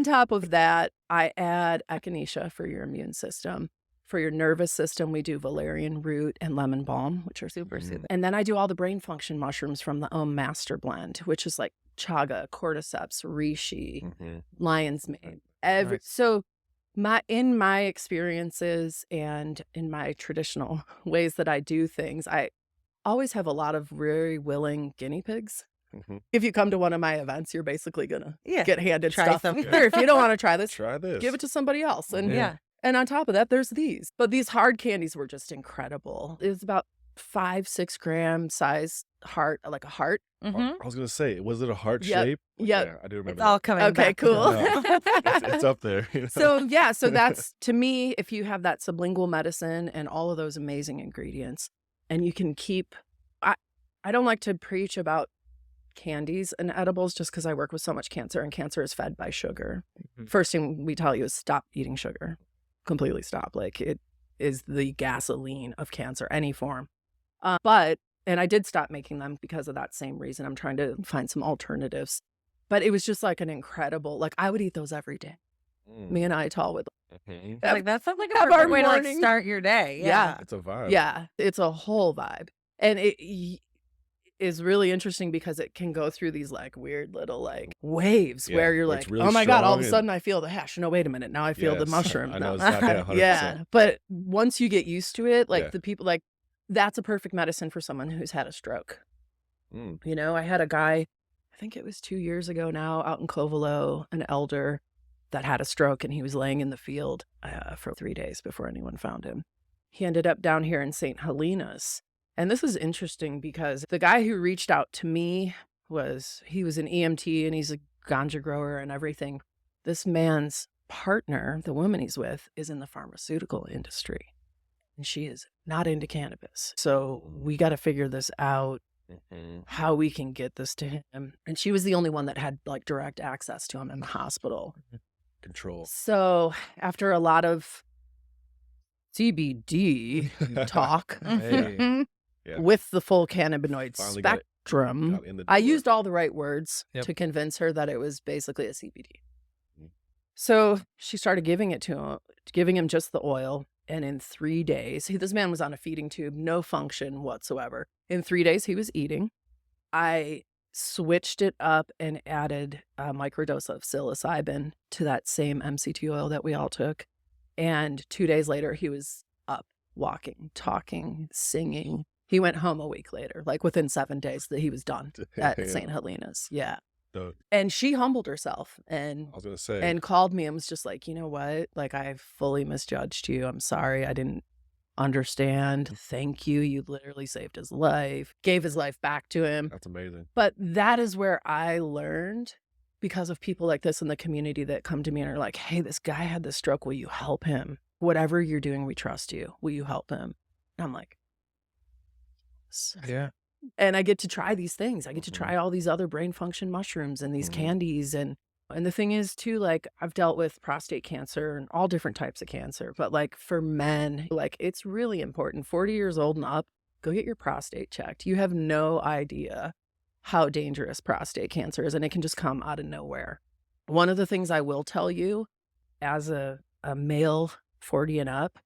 top of that, I add echinacea for your immune system. For your nervous system, we do valerian root and lemon balm, which are super soothing. And then I do all the brain function mushrooms from the Master Blend, which is like chaga, cordyceps, reishi, lion's mane. Nice. So in my experiences and in my traditional ways that I do things, I always have a lot of very willing guinea pigs. If you come to one of my events, you're basically gonna get handed Try stuff. something. Here, if you don't want to try this, Try this. give it to somebody else. And Yeah. and on top of that, there's these. But these hard candies were just incredible. It was about 5-6 gram size heart, like a heart. Mhm. I was going to say, was it a heart Yep. shape? Yep. Yeah, I do remember It's that. all coming Okay, back. cool. It's up there. You know? So that's, to me, if you have that sublingual medicine and all of those amazing ingredients, and you can keep, I don't like to preach about candies and edibles just because I work with so much cancer, and cancer is fed by sugar. First thing we tell you is stop eating sugar. Completely stop. Like, it is the gasoline of cancer, any form. And I did stop making them because of that same reason. I'm trying to find some alternatives. But it was just like an incredible, like I would eat those every day. Me and Ital would. Like that sounds like a Have our perfect way to like morning. start your day. Yeah. It's a vibe. Yeah, it's a whole vibe. And it is really interesting because it can go through these like weird little like waves Yeah, where you're where like, it's really oh my God, all of a strong sudden I feel the hash. No, wait a minute. Now I feel the Yes, mushroom. I know now. exactly. Yeah, 100%. Yeah. But once you get used to it, like Yeah. the people, like that's a perfect medicine for someone who's had a stroke. You know, I had a guy, I think it was 2 years ago now, out in Clovelo, an elder that had a stroke, and he was laying in the field for 3 days before anyone found him. He ended up down here in St. Helena's. And this is interesting because the guy who reached out to me he was an EMT and he's a ganja grower and everything. This man's partner, the woman he's with, is in the pharmaceutical industry. And she is not into cannabis. So we got to figure this out, how we can get this to him. And she was the only one that had like direct access to him in the hospital. Control. So after a lot of CBD talk Hey. Yeah. with the full cannabinoid Finally got it spectrum, out in the I door. used all the right words Yep. to convince her that it was basically a CBD. Mm. So she started giving him just the oil. And in 3 days, this man was on a feeding tube, no function whatsoever. In 3 days, he was eating. I switched it up and added a microdose of psilocybin to that same MCT oil that we all took. And 2 days later, he was up, walking, talking, singing. He went home a week later, like within 7 days that he was done at Damn. St. Helena's. Yeah. Dope. And she humbled herself and I was going to say. and called me and was just like, you know what? Like, I fully misjudged you. I'm sorry. I didn't understand. Thank you. You literally saved his life, gave his life back to him. That's amazing. But that is where I learned, because of people like this in the community that come to me and are like, hey, this guy had this stroke. Will you help him? Whatever you're doing, we trust you. Will you help him? And I'm like, Yeah. And I get to try these things. I get to try all these other brain function mushrooms and these candies. And the thing is too, like, I've dealt with prostate cancer and all different types of cancer, but like for men, like, it's really important. 40 years old and up, go get your prostate checked. You have no idea how dangerous prostate cancer is, and it can just come out of nowhere. One of the things I will tell you as a male 40 and up,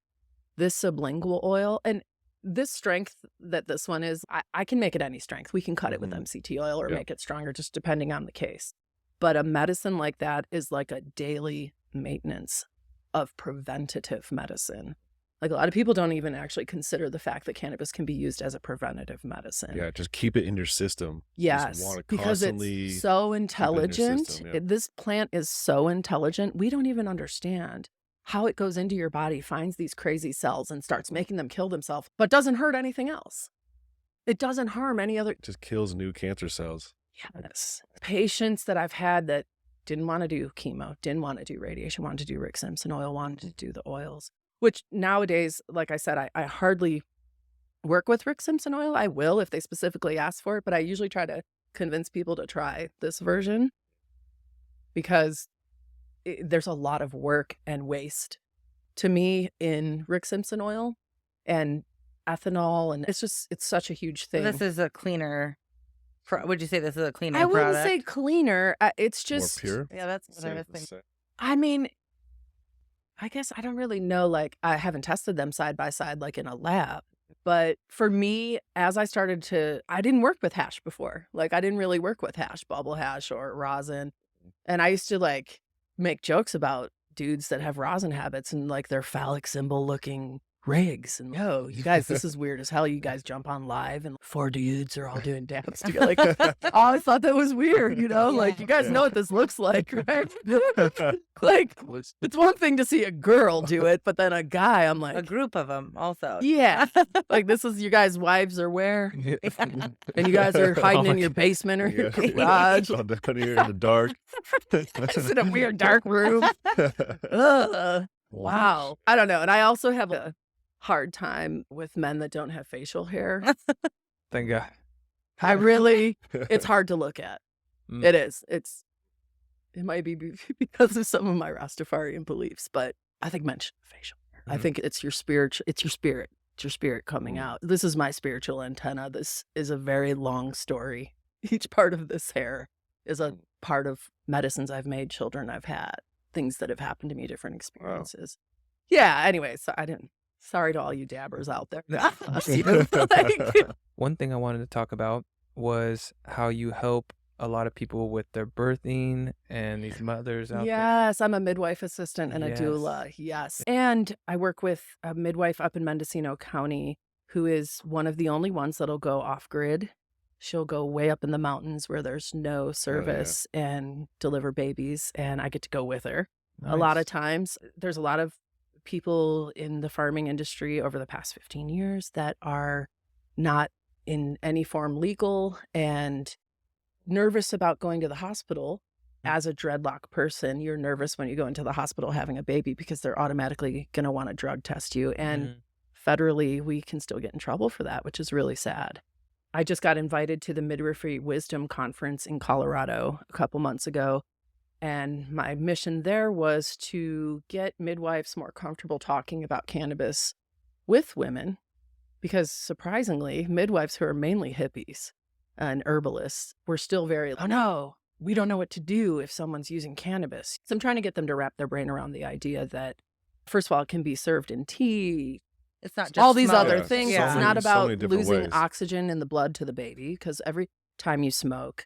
this sublingual oil, and this strength that this one is, I can make it any strength. We can cut it with MCT oil or make it stronger, just depending on the case. But a medicine like that is like a daily maintenance of preventative medicine. Like, a lot of people don't even actually consider the fact that cannabis can be used as a preventative medicine. Yeah, just keep it in your system. Yes, because it's so intelligent. System, This plant is so intelligent. We don't even understand how it goes into your body, finds these crazy cells and starts making them kill themselves, but doesn't hurt anything else. It doesn't harm any other. It just kills new cancer cells. Yes. Patients that I've had that didn't want to do chemo, didn't want to do radiation, wanted to do Rick Simpson oil, wanted to do the oils, which nowadays, like I said, I hardly work with Rick Simpson oil. I will if they specifically ask for it, but I usually try to convince people to try this version because there's a lot of work and waste to me in Rick Simpson oil and ethanol, and it's such a huge thing. This is a cleaner. Would you say this is a cleaner I wouldn't product? say cleaner. It's just more pure. Yeah, that's what I was thinking. I mean, I guess I don't really know. Like, I haven't tested them side by side, like in a lab. But for me, as I started to, I didn't work with hash before. Like, I didn't really work with hash, bubble hash or rosin. And I used to like make jokes about dudes that have rosin habits and like their phallic symbol looking rigs. And yo, you guys, this is weird as hell. You guys jump on live and 4 dudes are all doing dance together. Like, I always thought that was weird, you know? Like, you guys know what this looks like, right? Like, it's one thing to see a girl do it, but then a guy, I'm like, A group of them also. yeah. Like, this is your guys' wives are where? And you guys are hiding in your basement or your garage. Down here in the dark. It's in a weird dark room. Ugh. Wow. I don't know. And I also have a hard time with men that don't have facial hair. Thank God. It's hard to look at. It is. It might be because of some of my Rastafarian beliefs, but I think men should have facial hair. I think it's your spirit. It's your spirit coming out. This is my spiritual antenna. This is a very long story. Each part of this hair is a part of medicines I've made, children I've had, things that have happened to me, different experiences. Yeah. Anyway, so sorry to all you dabbers out there. One thing I wanted to talk about was how you help a lot of people with their birthing and these mothers out there. Yes, I'm a midwife assistant and a Yes. doula. Yes. And I work with a midwife up in Mendocino County who is one of the only ones that'll go off grid. She'll go way up in the mountains where there's no service and deliver babies. And I get to go with her. A lot of times. There's a lot of people in the farming industry over the past 15 years that are not in any form legal and nervous about going to the hospital. As a dreadlock person, you're nervous when you go into the hospital having a baby because they're automatically going to want to drug test you. And federally, we can still get in trouble for that, which is really sad. I just got invited to the Midwifery Wisdom Conference in Colorado a couple months ago. And my mission there was to get midwives more comfortable talking about cannabis with women, because surprisingly, midwives who are mainly hippies and herbalists were still very, oh no, we don't know what to do if someone's using cannabis. So I'm trying to get them to wrap their brain around the idea that, first of all, it can be served in tea, It's not just all these smoke. other things. Yeah. It's not So about many different losing ways. oxygen in the blood to the baby, because every time you smoke,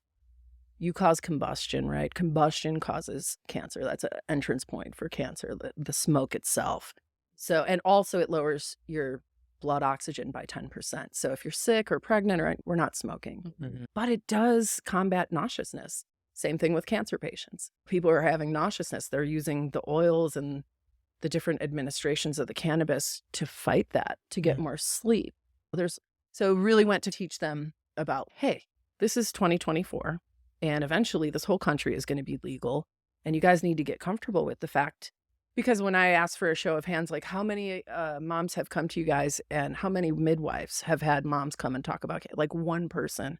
you cause combustion, right? Combustion causes cancer. That's an entrance point for cancer, the smoke itself. So, and also it lowers your blood oxygen by 10%. So if you're sick or pregnant, or we're not smoking, but it does combat nauseousness. Same thing with cancer patients. People are having nauseousness. They're using the oils and the different administrations of the cannabis to fight that, to get more sleep. So really went to teach them about, hey, this is 2024. And eventually this whole country is going to be legal. And you guys need to get comfortable with the fact Because when I asked for a show of hands, like how many moms have come to you guys and how many midwives have had moms come and talk about like one person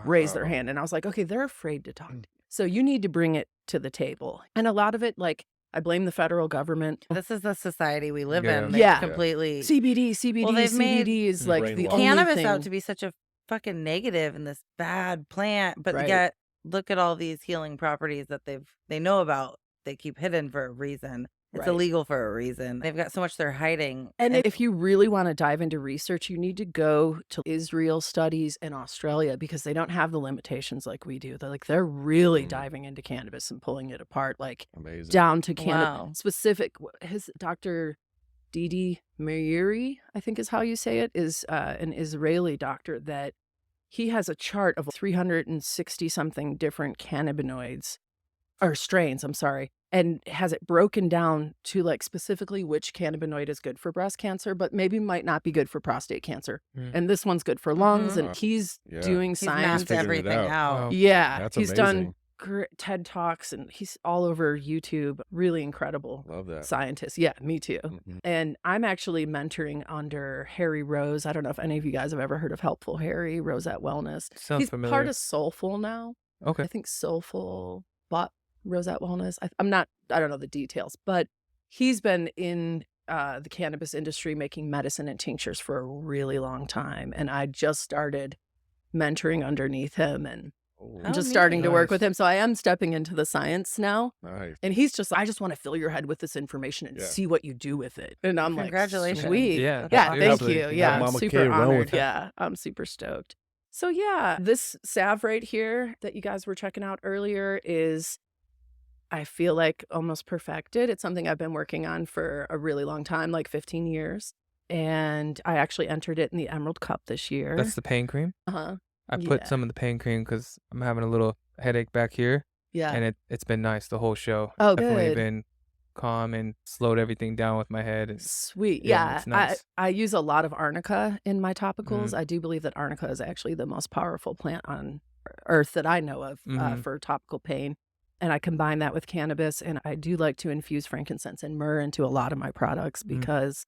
raise their hand. And I was like, okay, they're afraid to talk to you. So you need to bring it to the table. And a lot of it, like I blame the federal government. This is the society we live Yeah. in. Yeah. Completely. CBD, Well, they've made CBD is like the brainwashed. only Cannabis thing. out to be such a fucking negative and this bad plant, but Right. yet look at all these healing properties that they know about. They keep hidden for a reason. It's Right. illegal for a reason. They've got so much they're hiding. And if you really want to dive into research, you need to go to Israel studies and Australia because they don't have the limitations like we do. They're really diving into cannabis and pulling it apart, like Amazing. down to cannabis Wow. specific. His Dr. Didi Meiri, I think is how you say it, is an Israeli doctor that he has a chart of 360 something different cannabinoids or strains, I'm sorry, and has it broken down to like specifically which cannabinoid is good for breast cancer, but maybe might not be good for prostate cancer. And this one's good for lungs. And he's doing He's science. mapped figured it everything out. out. Wow. Yeah. That's he's done amazing. TED Talks and he's all over YouTube. Really incredible Love that. scientist. Yeah, me too. Mhm. And I'm actually mentoring under Harry Rose. I don't know if any of you guys have ever heard of Helpful Harry, Rosette Wellness. Sounds He's familiar. part of Soulful now. Okay. I think Soulful bought Rosette Wellness. I don't know the details, but he's been in the cannabis industry making medicine and tinctures for a really long time. And I just started mentoring underneath him and Oh, I'm just neat. starting to work with Nice. him. So I am stepping into the science now. nice. And he's just, I just want to fill your head with this information and Yeah. see what you do with it. And I'm like, Congratulations. sweet. Yeah. Yeah, dude, thank absolutely. you. Let Yeah, I'm Mama K super run with honored. it. Yeah, I'm super stoked. So yeah, this salve right here that you guys were checking out earlier is, I feel like almost perfected. It's something I've been working on for a really long time, like 15 years. And I actually entered it in the Emerald Cup this year. That's the pain cream. Uh-huh. I put Yeah. some of the pain cream because I'm having a little headache back here, Yeah. and it's been nice the whole show. Oh, Definitely good. been calm and slowed everything down with my head. And Sweet. Yeah, Yeah. it's nice. I use a lot of arnica in my topicals. I do believe that arnica is actually the most powerful plant on earth that I know of Mhm. for topical pain. And I combine that with cannabis. And I do like to infuse frankincense and myrrh into a lot of my products because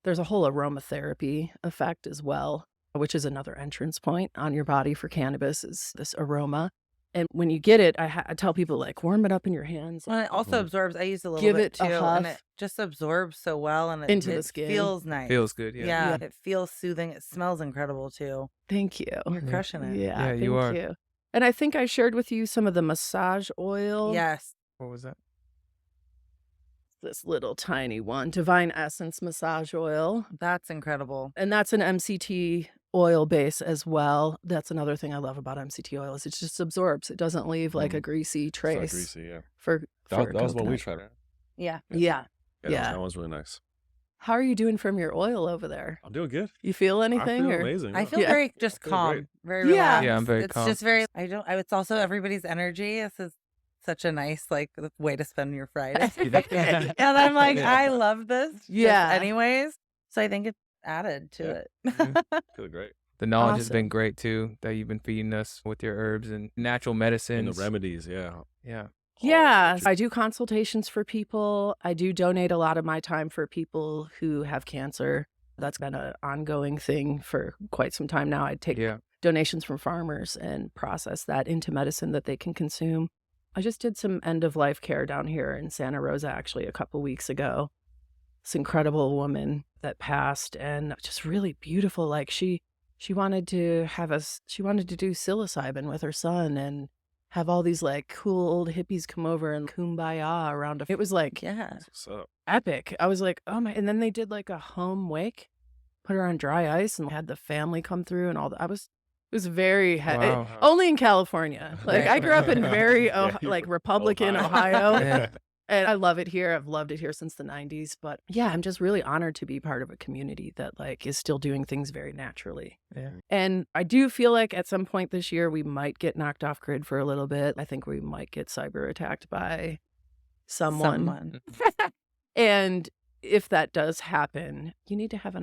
there's a whole aromatherapy effect as well, which is another entrance point on your body for cannabis is this aroma. And when you get it, I tell people like warm it up in your hands. Well, it also absorbs. I use a little Give bit it a too, and huff. it just absorbs so well, and Into the it skin. feels nice. feels good. Yeah. Yeah, Yeah. it feels soothing. It smells incredible too. Thank you. You're crushing it. Yeah, Yeah, thank you are. you. And I think I shared with you some of the massage oil. Yes. What was that? This little tiny one, Divine Essence massage oil. That's incredible. And that's an MCT oil base as well. That's another thing I love about MCT oil is it just absorbs. It doesn't leave like a greasy It's not trace greasy, yeah. for That was what we coconut. tried. Right? Yeah. Yeah. Yeah. That one's really nice. How are you doing from your oil over there? I'm doing good. You feel I anything? feel or amazing. I yeah. feel Yeah. very just I feel calm, great. very Yeah. relaxed. Yeah, I'm very it's calm. just very. It's also everybody's energy. This is such a nice way to spend your Friday. And I'm like, I love this. just Yeah. anyways, so I think it's added to Yeah. it. Feel great. The knowledge has been Awesome. great too that you've been feeding us with your herbs and natural And medicines. the remedies, yeah. Yeah. Yeah, I do consultations for people. I do donate a lot of my time for people who have cancer. That's been an ongoing thing for quite some time now. I take Yeah. donations from farmers and process that into medicine that they can consume. I just did some end of life care down here in Santa Rosa actually a couple weeks ago. This incredible woman that passed and just really beautiful. Like she wanted to she wanted to do psilocybin with her son and have all these like cool old hippies come over and kumbaya around. It was like Yeah. What's up? epic. I was like, oh my, and then they did like a home wake, put her on dry ice and had the family come through and all that. It was very, Wow. only in California. Like I grew up in very like Republican Ohio. Yeah. And I love it here. I've loved it here since the 90s. But yeah, I'm just really honored to be part of a community that like is still doing things very naturally. Yeah. And I do feel like at some point this year, we might get knocked off grid for a little bit. I think we might get cyber attacked by someone. And if that does happen, you need to have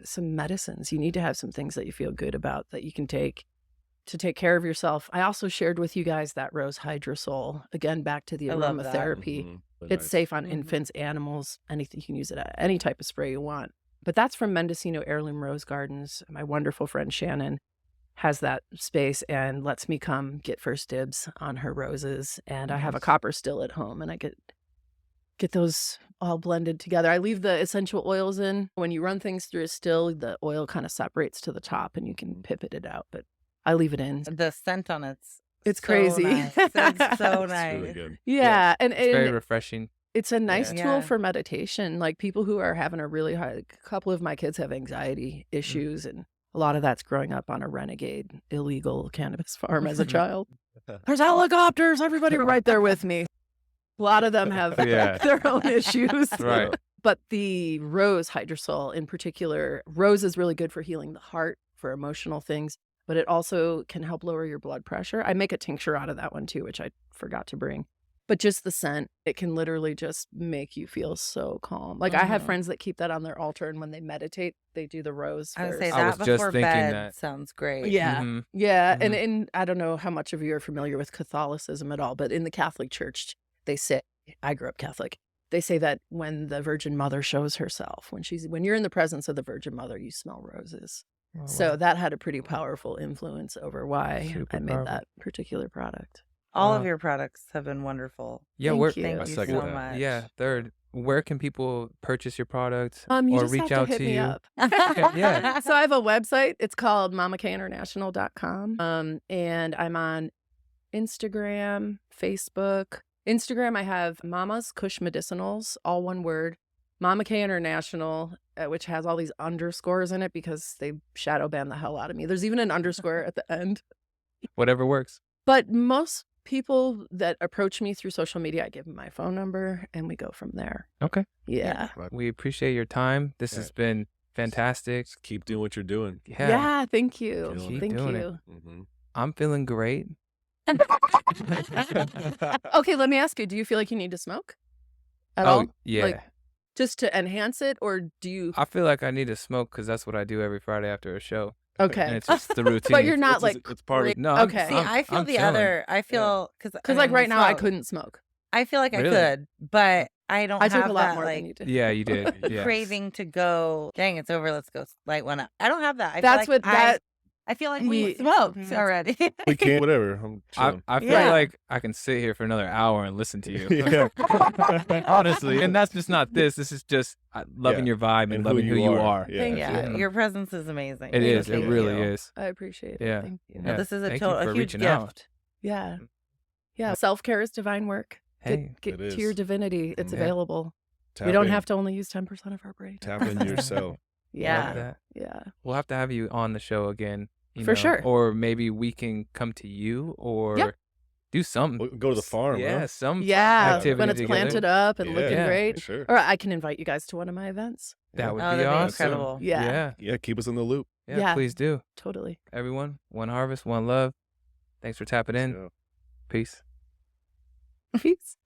some medicines. You need to have some things that you feel good about that you can take to take care of yourself. I also shared with you guys that rose hydrosol. Again, back to the I love that. aromatherapy. Mhm. It's Nice. safe on Mhm. infants, animals, anything. You can use it at any type of spray you want. But that's from Mendocino Heirloom Rose Gardens. My wonderful friend Shannon has that space and lets me come get first dibs on her roses. And I have a Nice. copper still at home, and I get those all blended together. I leave the essential oils in. When you run things through a still, the oil kind of separates to the top and you can pipette it out, but I leave it in. The scent on it's It's crazy. Nice. It's so It's nice. really good. Yeah, and It's very and refreshing. it's a nice Yeah. tool Yeah. for meditation. Like people who are having a really hard, a couple of my kids have anxiety issues, and a lot of that's growing up on a renegade illegal cannabis farm as a child. There's helicopters, everybody right there with me. A lot of them have Yeah. their own issues. Right. But the rose hydrosol in particular, rose is really good for healing the heart, for emotional things, but it also can help lower your blood pressure. I make a tincture out of that one too, which I forgot to bring. But just the scent, it can literally just make you feel so calm. Like I have Mhm. friends that keep that on their altar, and when they meditate, they do the rose I would first. say I was that just before thinking bed that. sounds great. Yeah. Mhm. Yeah. Mhm. And I don't know how much of you are familiar with Catholicism at all, but in the Catholic Church, they say, I grew up Catholic, they say that when the Virgin Mother shows herself, when you're in the presence of the Virgin Mother, you smell roses. Oh, So wow. that had a pretty powerful influence over why Super I made powerful. that particular product. All of Wow. your products have been wonderful. Yeah, Thank where you. Thank I you second so that. much. yeah, third, where can people purchase your product You or just reach have to out hit to me you? up. Yeah. So I have a website. It's called mamakinternational.com. And I'm on Instagram, Facebook. Instagram, I have Mama's Kush Medicinals, all one word. Mama K International, which has all these underscores in it because they shadow ban the hell out of me. There's even an underscore at the end. Whatever works. But most people that approach me through social media, I give them my phone number and we go from there. Okay. Yeah. We appreciate your time. This Yeah. has been fantastic. Just keep doing what you're doing. Yeah. Thank you. Keep Thank doing it. you. Mm-hmm. I'm feeling great. Okay, let me ask you, do you feel like you need to smoke at all? Yeah. Like, just to enhance it, or do you? I feel like I need to smoke because that's what I do every Friday after a show. And Okay. it's just the routine. But you're not like, it's part of No, I'm- okay. See, I'm- I feel I'm the chilling. other. I feel because Like right now, I couldn't smoke. I feel like Really? I could, but I don't I have took a lot that more than like you did. Yeah, you did. Yeah. craving to go. Dang, it's over. Let's go light one up. I don't have that. I That's feel like what that. I feel like we- we smoked Mhm. already. We can't. Whatever. I'm chilling. I feel Yeah. like I can sit here for another hour and listen to you. Yeah. Honestly. And that's just not this. This is just loving Yeah. your vibe and loving who you are. Yeah. Thank Yeah, you. your presence is amazing. It is. It Thank really you. is. I appreciate it. Yeah. Thank you. No, Yeah. this is a Thank you total, for a huge reaching gift. out. Yeah. Yeah. Self care is divine work. Hey, Get It to your is. divinity. It's Yeah. available. Tap We don't in. have to only use 10% of our brain. Tap into yourself. love Yeah. that. Yeah. We'll have to have you on the show again. For sure. Or maybe we can come to you or Yep. do something. We'll go to the farm. Yeah, huh? some Yeah. activity When it's together. planted up and looking Yeah, great. for sure. Or I can invite you guys to one of my events. That would Oh, be that'd be awesome. incredible. Yeah. Yeah. Yeah, keep us in the loop. Yeah, Yeah. please do. Totally. Everyone, one harvest, one love. Thanks for tapping in. So. Peace. Peace.